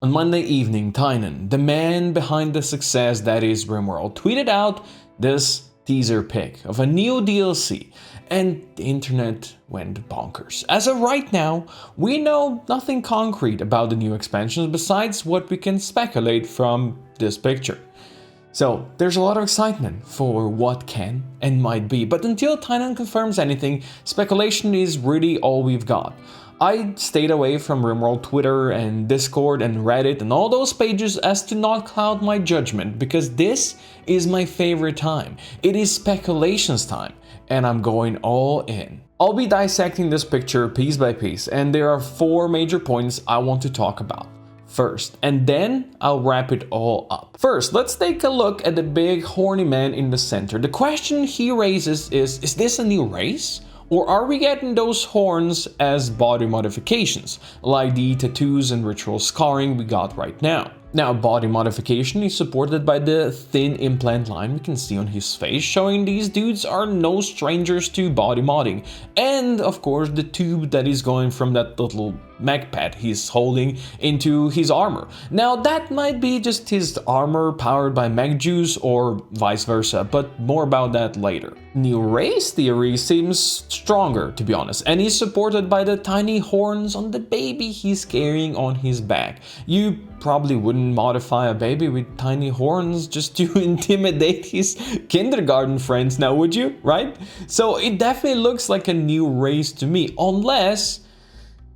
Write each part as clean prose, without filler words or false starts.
On Monday evening, Tynan, the man behind the success that is RimWorld, tweeted out this teaser pic of a new DLC, and the internet went bonkers. As of right now, we know nothing concrete about the new expansions besides what we can speculate from this picture. So there's a lot of excitement for what can and might be, but until Tynan confirms anything, speculation is really all we've got. I stayed away from RimWorld Twitter and Discord and Reddit and all those pages as to not cloud my judgment, because this is my favorite time. It is speculations time, and I'm going all in. I'll be dissecting this picture piece by piece, and there are 4 major points I want to talk about first, and then I'll wrap it all up. First, let's take a look at the big horny man in the center. The question he raises is this a new race? Or are we getting those horns as body modifications, like the tattoos and ritual scarring we got right now? Now, body modification is supported by the thin implant line we can see on his face, showing these dudes are no strangers to body modding. And of course, the tube that is going from that little mech pad he's holding into his armor. Now, that might be just his armor powered by mech juice or vice versa, but more about that later. New race theory seems stronger, to be honest, and is supported by the tiny horns on the baby he's carrying on his back. You probably wouldn't modify a baby with tiny horns just to intimidate his kindergarten friends now, would you? Right? So it definitely looks like a new race to me, unless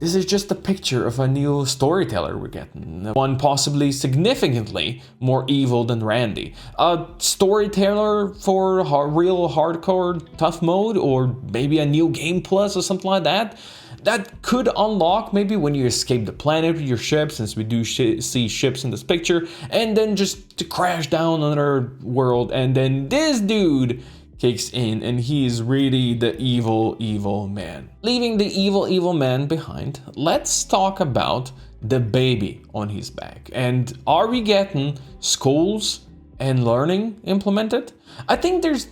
this is just a picture of a new storyteller we're getting. One possibly significantly more evil than Randy. A storyteller for real hardcore tough mode, or maybe a new game plus or something like that. That could unlock maybe when you escape the planet with your ship, since we do see ships in this picture, and then just to crash down on another world, and then this dude kicks in and he's really the evil man. Leaving the evil man behind, let's talk about the baby on his back. And are we getting schools and learning implemented? I think there's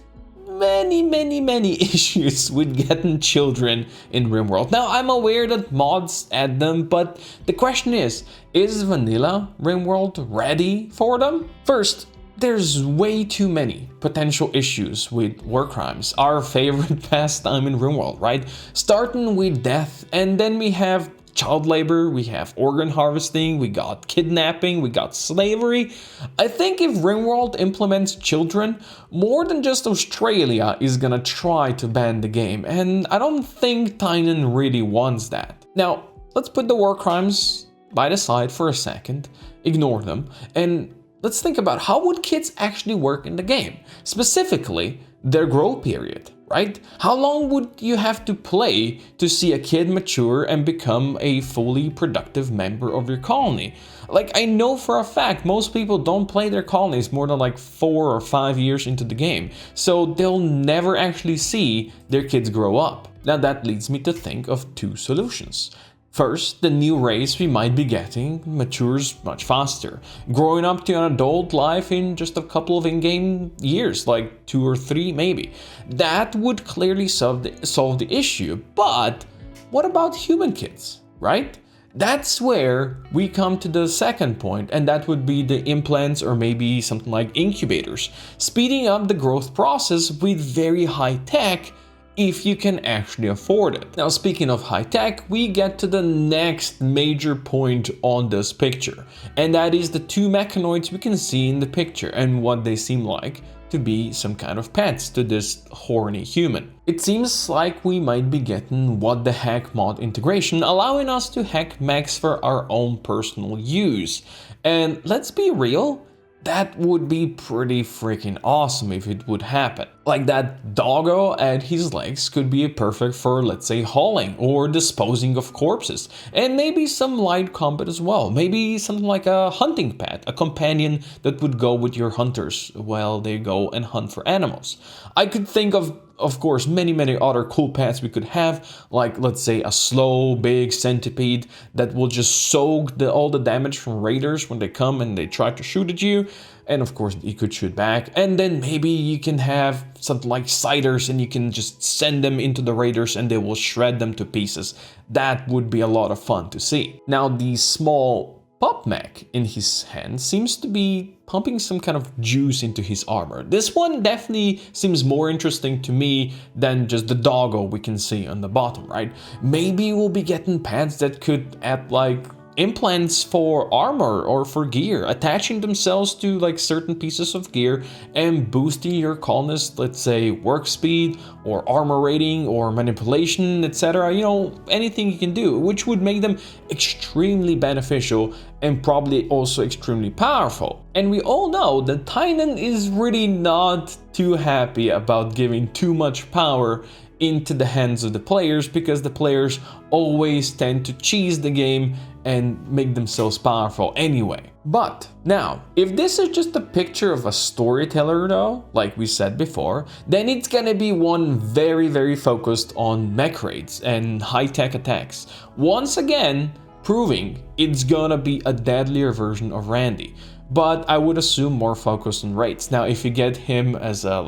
many issues with getting children in RimWorld. Now, I'm aware that mods add them, but the question is vanilla RimWorld ready for them? First, there's way too many potential issues with war crimes, our favorite pastime in RimWorld, right? Starting with death, and then we have child labor, we have organ harvesting, we got kidnapping, we got slavery. I think if RimWorld implements children, more than just Australia is gonna try to ban the game, and I don't think Tynan really wants that. Now, let's put the war crimes by the side for a second, ignore them, and let's think about how would kids actually work in the game, specifically their growth period, right? How long would you have to play to see a kid mature and become a fully productive member of your colony? Like, I know for a fact most people don't play their colonies more than like 4 or 5 years into the game, so they'll never actually see their kids grow up. Now that leads me to think of 2 solutions. First, the new race we might be getting matures much faster, growing up to an adult life in just a couple of in-game years, like 2 or 3 maybe. That would clearly solve the issue, but what about human kids, right? That's where we come to the second point, and that would be the implants or maybe something like incubators, speeding up the growth process with very high tech if you can actually afford it. Now, speaking of high tech, we get to the next major point on this picture, and that is the 2 mechanoids we can see in the picture and what they seem like to be some kind of pets to this horny human. It seems like we might be getting what the heck mod integration, allowing us to hack mechs for our own personal use. And let's be real, that would be pretty freaking awesome if it would happen. Like, that doggo and his legs could be perfect for, let's say, hauling or disposing of corpses, and maybe some light combat as well. Maybe something like a hunting pet, a companion that would go with your hunters while they go and hunt for animals. I could think of course, many other cool pets we could have, like, let's say, a slow, big centipede that will just soak all the damage from raiders when they come and they try to shoot at you. And of course, you could shoot back. And then maybe you can have something like ciders and you can just send them into the raiders and they will shred them to pieces. That would be a lot of fun to see. Now, these small Pop Mech in his hand seems to be pumping some kind of juice into his armor. This one definitely seems more interesting to me than just the doggo we can see on the bottom, right? Maybe we'll be getting pads that could add like implants for armor or for gear, attaching themselves to like certain pieces of gear and boosting your colonist, let's say work speed or armor rating or manipulation, etc. You know, anything you can do, which would make them extremely beneficial and probably also extremely powerful. And we all know that Tynan is really not too happy about giving too much power into the hands of the players, because the players always tend to cheese the game and make themselves powerful anyway. But now, if this is just a picture of a storyteller though, like we said before, then it's gonna be one very focused on mech raids and high-tech attacks. Once again, proving it's gonna be a deadlier version of Randy, but I would assume more focused on raids. Now, if you get him as a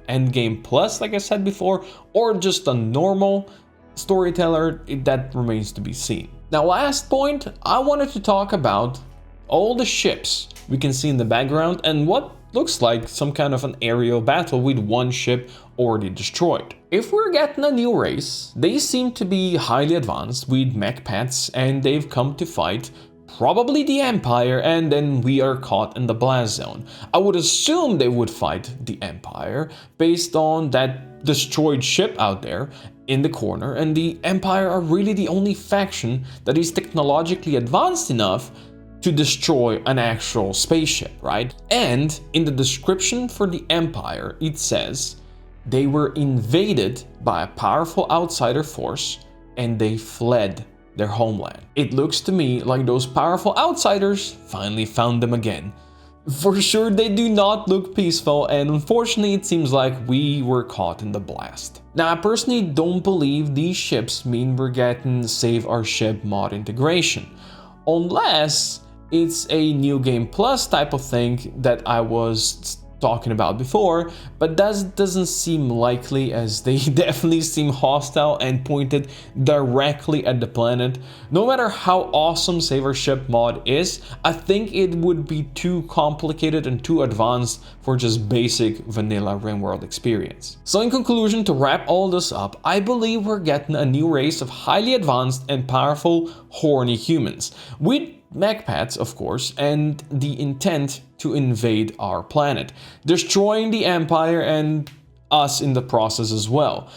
endgame plus, like I said before, or just a normal storyteller, that remains to be seen. Now, last point, I wanted to talk about all the ships we can see in the background and what looks like some kind of an aerial battle with one ship already destroyed. If we're getting a new race, they seem to be highly advanced with mech pets, and they've come to fight probably the Empire, and then we are caught in the blast zone. I would assume they would fight the Empire based on that destroyed ship out there in the corner, and the Empire are really the only faction that is technologically advanced enough to destroy an actual spaceship, right? And in the description for the Empire, it says they were invaded by a powerful outsider force and they fled their homeland. It looks to me like those powerful outsiders finally found them again. For sure, they do not look peaceful, and unfortunately it seems like we were caught in the blast. Now, I personally don't believe these ships mean we're getting Save Our Ship mod integration, unless it's a New Game Plus type of thing that I was talking about before, but that doesn't seem likely, as they definitely seem hostile and pointed directly at the planet. No matter how awesome Save Our Ship mod is, I think it would be too complicated and too advanced for just basic vanilla RimWorld experience. So in conclusion, to wrap all this up, I believe we're getting a new race of highly advanced and powerful horny humans, with mech pets, of course, and the intent to invade our planet, destroying the Empire and us in the process as well.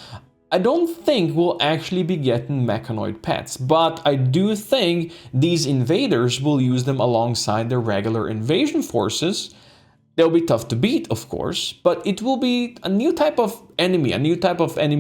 I don't think we'll actually be getting Mechanoid pets, but I do think these invaders will use them alongside their regular invasion forces. They'll be tough to beat, of course, but it will be a new type of enemy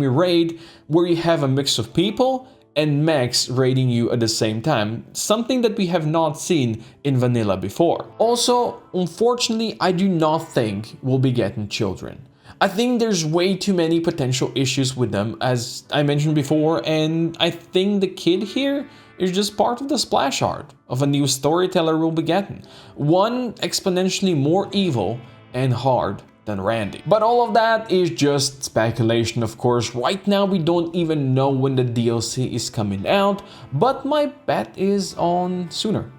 raid, where you have a mix of people and mechs raiding you at the same time, something that we have not seen in vanilla before. Also, unfortunately, I do not think we'll be getting children. I think there's way too many potential issues with them, as I mentioned before, and I think the kid here is just part of the splash art of a new storyteller we'll be getting. One exponentially more evil and hard than Randy. But all of that is just speculation, of course. Right now we don't even know when the DLC is coming out, but my bet is on sooner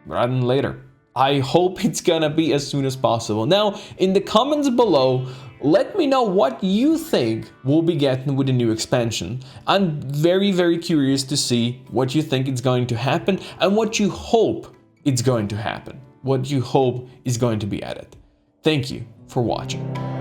rather than later. I hope it's gonna be as soon as possible. Now, in the comments below, let me know what you think we'll be getting with the new expansion. I'm very curious to see what you think is going to happen and what you hope it's going to happen. What you hope is going to be added. Thank you for watching.